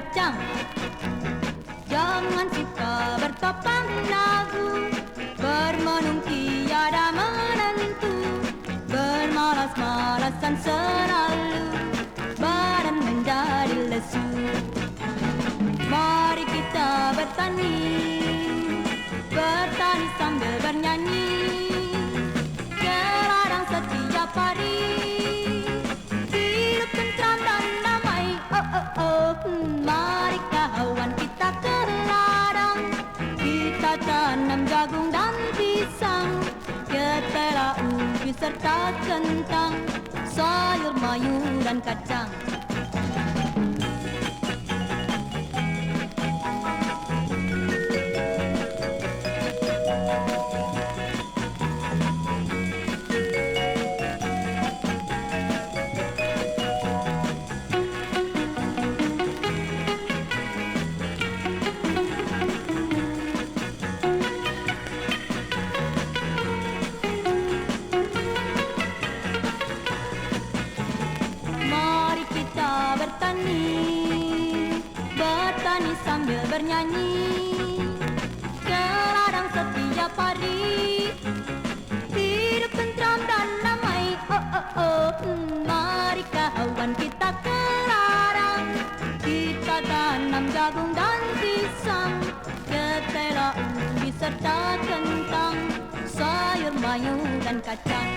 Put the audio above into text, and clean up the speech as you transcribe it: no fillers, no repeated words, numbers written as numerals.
kacang. Jangan suka bertopang lagu, bermenung tiada menentu, bermalas-malasan selalu, badan menjadi lesu. Mari kita bertani, bertani sambil bernyanyi, ke ladang setiap hari, hidup tentram dan damai. Oh oh oh, mari kawan kita ke ladang, kita tanam jagung dan pisang, ketela, ubi serta kentang, sayur mayu dan kacang. Bertani sambil bernyanyi, ke ladang setiap hari, hidup tentram dan damai. Oh oh oh, mari kawan kita ke ladang, kita tanam jagung dan pisang, ketela, ubi serta kentang, sayur mayu dan kacang.